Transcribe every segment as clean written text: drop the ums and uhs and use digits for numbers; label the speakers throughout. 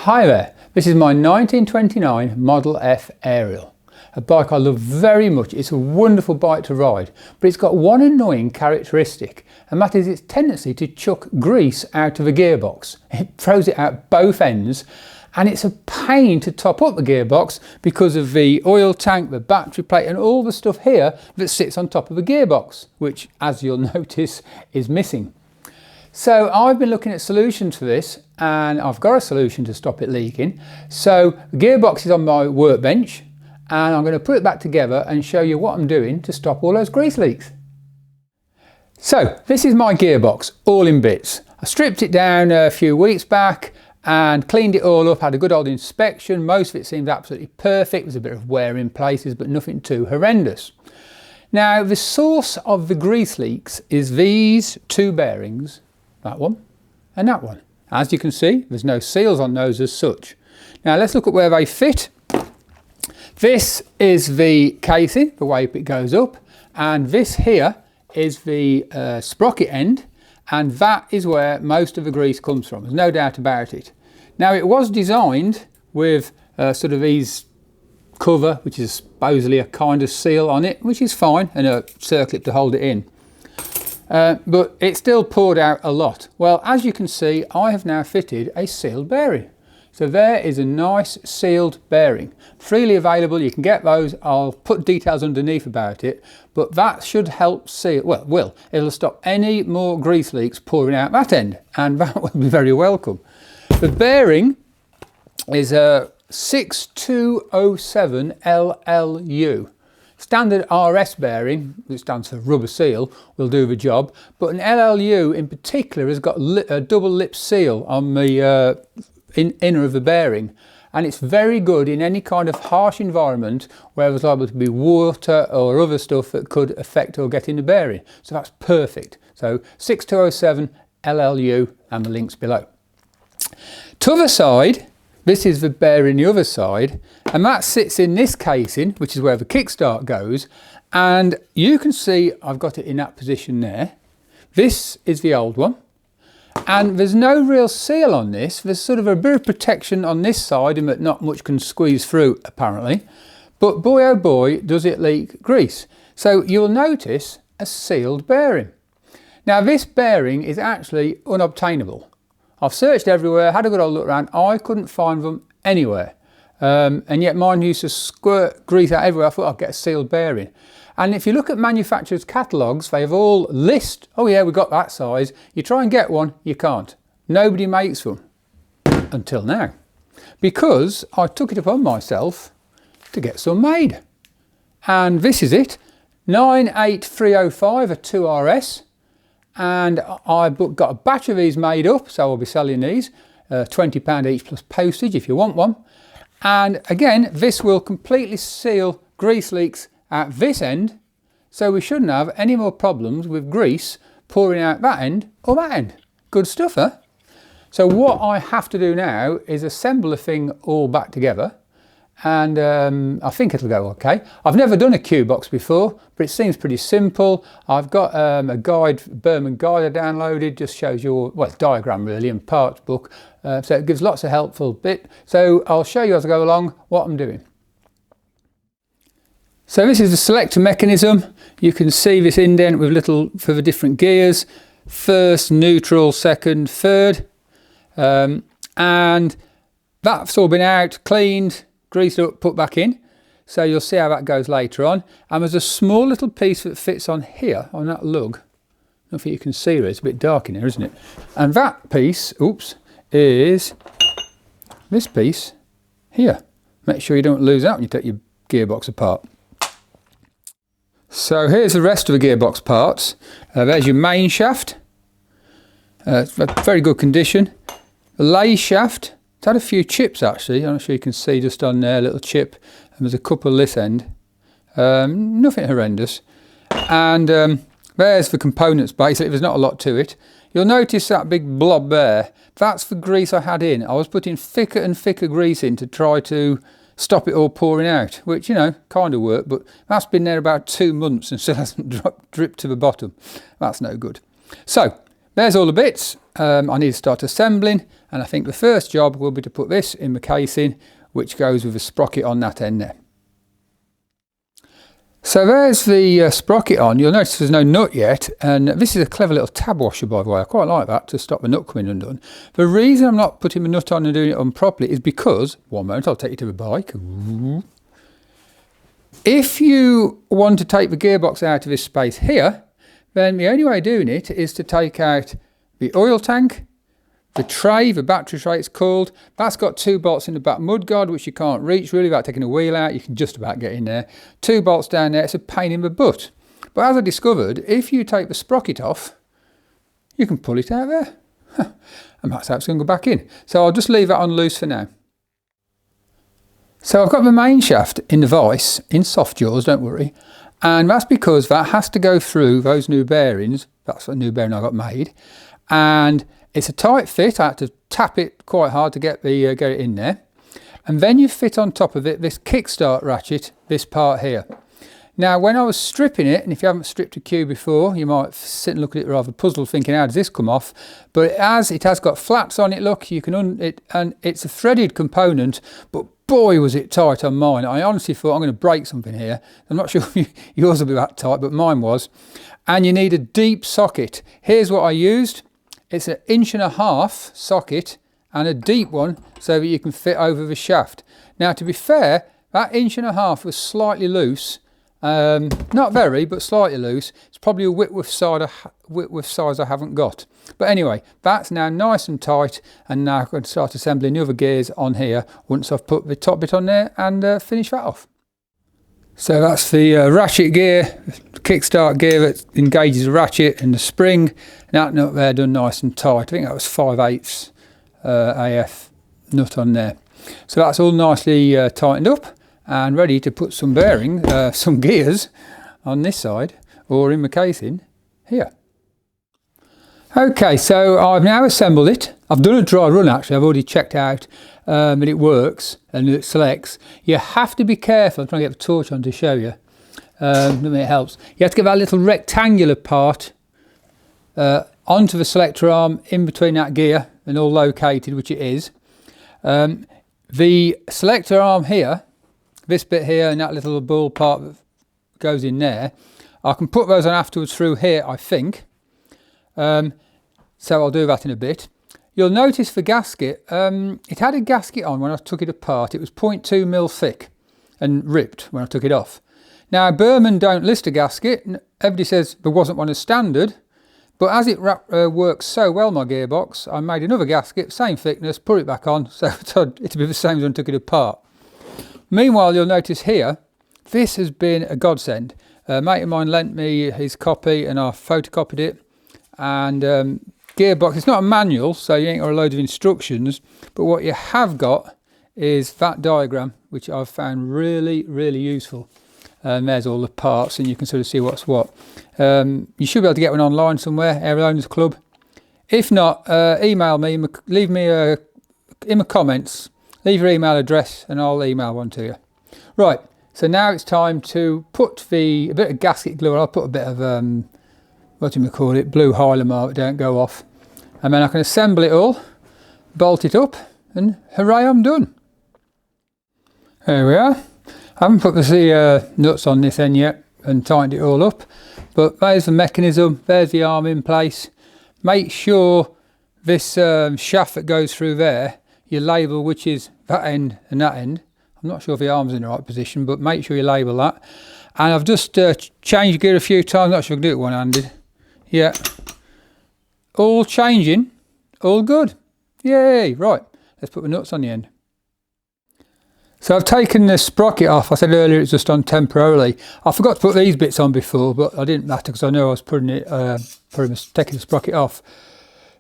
Speaker 1: Hi there, this is my 1929 Model F Ariel, a bike I love very much. It's a wonderful bike to ride, but it's got one annoying characteristic, and that is its tendency to chuck grease out of a gearbox. It throws it out both ends, and it's a pain to top up the gearbox because of the oil tank, the battery plate and all the stuff here that sits on top of the gearbox, which, as you'll notice, is missing. So I've been looking at solutions for this, and I've got a solution to stop it leaking. So the gearbox is on my workbench, and I'm going to put it back together and show you what I'm doing to stop all those grease leaks. So this is my gearbox, all in bits. I stripped it down a few weeks back and cleaned it all up, had a good old inspection. Most of it seemed absolutely perfect. There's a bit of wear in places, but nothing too horrendous. Now the source of the grease leaks is these two bearings, that one and that one. As you can see, there's no seals on those as such. Now let's look at where they fit. This is the casing, the way it goes up, and this here is the sprocket end, and that is where most of the grease comes from. There's no doubt about it. Now it was designed with sort of these cover, which is supposedly a kind of seal on it, which is fine, and a circlip to hold it in. But it still poured out a lot. Well, as you can see, I have now fitted a sealed bearing. So there is a nice sealed bearing, freely available. You can get those. I'll put details underneath about it, but that should help seal, well, it'll stop any more grease leaks pouring out that end, and that will be very welcome. The bearing is a 6207 LLU. Standard RS bearing, which stands for rubber seal, will do the job, but an LLU in particular has got a double lip seal on the inner of the bearing, and it's very good in any kind of harsh environment where there's liable to be water or other stuff that could affect or get in the bearing. So that's perfect. So 6207 LLU, and the links below. To the side, this is the bearing the other side, and that sits in this casing, which is where the Kickstart goes, and you can see I've got it in that position there. This is the old one, and there's no real seal on this. There's sort of a bit of protection on this side in that not much can squeeze through apparently, but boy oh boy does it leak grease. So you'll notice a sealed bearing. Now this bearing is actually unobtainable. I've searched everywhere, had a good old look around, I couldn't find them anywhere. And yet mine used to squirt grease out everywhere. I thought I'd get a sealed bearing. And if you look at manufacturers' catalogues, they have all list, oh yeah, we've got that size. You try and get one, you can't. Nobody makes them, until now. Because I took it upon myself to get some made. And this is it, 98305, a 2RS. And I got a batch of these made up, so I'll be selling these, £20 each plus postage if you want one. And again, this will completely seal grease leaks at this end, so we shouldn't have any more problems with grease pouring out that end or that end. Good stuff, huh? So what I have to do now is assemble the thing all back together, and I think it'll go okay. I've never done a Q box before, but it seems pretty simple. I've got a guide, Burman guide I downloaded, just shows you all, well, it's diagram really and parts book, so it gives lots of helpful bit. So I'll show you as I go along what I'm doing. So this is the selector mechanism. You can see this indent with little for the different gears, first, neutral, second, third, and that's all been out, cleaned, greased up, put back in. So you'll see how that goes later on. And there's a small little piece that fits on here, on that lug. I don't think you can see it, it's a bit dark in here, isn't it? And that piece, oops, is this piece here. Make sure you don't lose out when you take your gearbox apart. So here's the rest of the gearbox parts. There's your main shaft. It's very good condition. The layshaft. It's had a few chips actually, I'm not sure you can see just on there, a little chip, and there's a couple this end. Nothing horrendous. And there's the components basically, there's not a lot to it. You'll notice that big blob there, that's the grease I had in. I was putting thicker and thicker grease in to try to stop it all pouring out, which, you know, kind of worked, but that's been there about 2 months and still hasn't dripped to the bottom. That's no good. So, there's all the bits. I need to start assembling, and I think the first job will be to put this in the casing, which goes with a sprocket on that end there. So there's the sprocket on. You'll notice there's no nut yet, and this is a clever little tab washer, by the way. I quite like that to stop the nut coming undone. The reason I'm not putting the nut on and doing it on properly is because, one moment, I'll take you to the bike. If you want to take the gearbox out of this space here, then the only way of doing it is to take out the oil tank, the tray, the battery tray it's called. That's got 2 bolts in the back mudguard, which you can't reach really without taking a wheel out. You can just about get in there. 2 bolts down there. It's a pain in the butt. But as I discovered, if you take the sprocket off, you can pull it out there. And that's how it's going to go back in. So I'll just leave that on loose for now. So I've got the main shaft in the vise, in soft jaws, don't worry. And that's because that has to go through those new bearings. That's a new bearing I got made. And it's a tight fit. I had to tap it quite hard to get it in there. And then you fit on top of it this Kickstart ratchet, this part here. Now, when I was stripping it, and if you haven't stripped a Q before, you might sit and look at it rather puzzled, thinking, how does this come off? But it has got flats on it. Look, you can and it's a threaded component, but boy, was it tight on mine. I honestly thought I'm going to break something here. I'm not sure if yours will be that tight, but mine was. And you need a deep socket. Here's what I used. It's an 1.5 inch socket and a deep one so that you can fit over the shaft. Now, to be fair, that 1.5 inch was slightly loose. Not very, but slightly loose. It's probably a Whitworth size I haven't got. But anyway, that's now nice and tight, and now I can start assembling the other gears on here once I've put the top bit on there and finish that off. So that's the ratchet gear, the Kickstart gear that engages the ratchet and the spring. That nut there done nice and tight. I think that was 5/8 AF nut on there. So that's all nicely tightened up and ready to put some some gears on this side or in the casing here. Okay, so I've now assembled it. I've done a dry run actually. I've already checked out and it works and it selects. You have to be careful. I'm trying to get the torch on to show you. It helps. You have to get that little rectangular part onto the selector arm in between that gear and all located, which it is. The selector arm here, this bit here and that little ball part that goes in there, I can put those on afterwards through here, I think. So I'll do that in a bit. You'll notice the gasket, it had a gasket on when I took it apart. It was 0.2 mil thick and ripped when I took it off. Now, Burman don't list a gasket. Everybody says there wasn't one as standard, but as it works so well, my gearbox, I made another gasket, same thickness, put it back on, so it'll be the same as when I took it apart. Meanwhile, you'll notice here, this has been a godsend. A mate of mine lent me his copy and I photocopied it. And gearbox, it's not a manual, so you ain't got a load of instructions, but what you have got is that diagram, which I've found really, really useful. And there's all the parts and you can sort of see what's what. You should be able to get one online somewhere, Ariel Owners Club. If not, email me, leave me in the comments, leave your email address and I'll email one to you. Right, so now it's time to put a bit of gasket glue, I'll put a bit of what do you call it, blue Hylamar, don't go off. And then I can assemble it all, bolt it up, and hooray, I'm done. There we are. I haven't put the nuts on this end yet and tightened it all up, but there's the mechanism, there's the arm in place. Make sure this shaft that goes through there, you label which is that end and that end. I'm not sure if the arm's in the right position, but make sure you label that. And I've just changed gear a few times, not sure I can do it one-handed. Yeah, all changing, all good. Yay, right, let's put the nuts on the end. So I've taken the sprocket off. I said earlier it's just on temporarily. I forgot to put these bits on before, but I didn't matter because I know I was taking the sprocket off.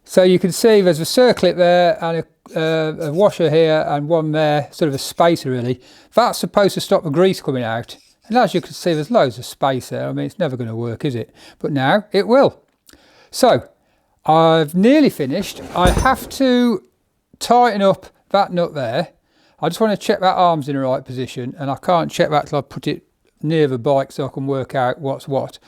Speaker 1: So you can see there's a circlip there and a washer here and one there, sort of a spacer really. That's supposed to stop the grease coming out. And as you can see, there's loads of space there. I mean, it's never going to work, is it? But now it will. So I've nearly finished. I have to tighten up that nut there. I just want to check that arm's in the right position, and I can't check that till I put it near the bike so I can work out what's what.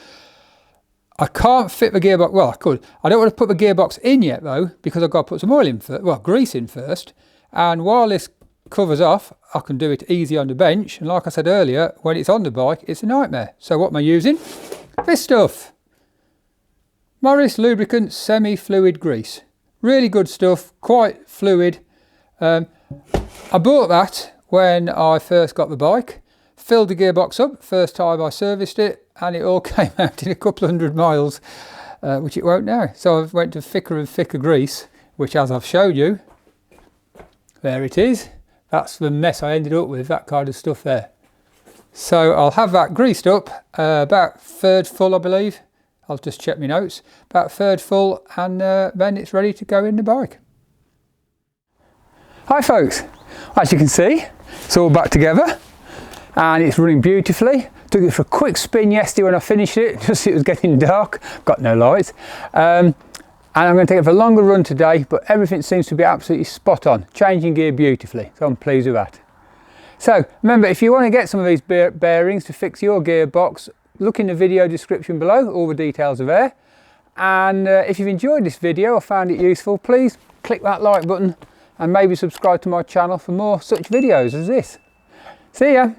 Speaker 1: I can't fit the gearbox, well I could. I don't want to put the gearbox in yet though, because I've got to put some oil in first, well grease in first. And while this covers off, I can do it easy on the bench. And like I said earlier, when it's on the bike, it's a nightmare. So what am I using? This stuff. Morris Lubricant Semi-Fluid Grease. Really good stuff, quite fluid. I bought that when I first got the bike. Filled the gearbox up, first time I serviced it, and it all came out in a couple of 100 miles, which it won't now. So I went to thicker and thicker grease, which as I've showed you, there it is. That's the mess I ended up with, that kind of stuff there. So I'll have that greased up, about third full I believe. I'll just check my notes. About third full, and then it's ready to go in the bike. Hi folks, as you can see, it's all back together. And it's running beautifully. Took it for a quick spin yesterday when I finished it, just it was getting dark, got no lights. And I'm going to take it for a longer run today, but everything seems to be absolutely spot on, changing gear beautifully, so I'm pleased with that. So remember, if you want to get some of these bearings to fix your gearbox, look in the video description below, all the details are there. And if you've enjoyed this video or found it useful, please click that like button and maybe subscribe to my channel for more such videos as this. See ya!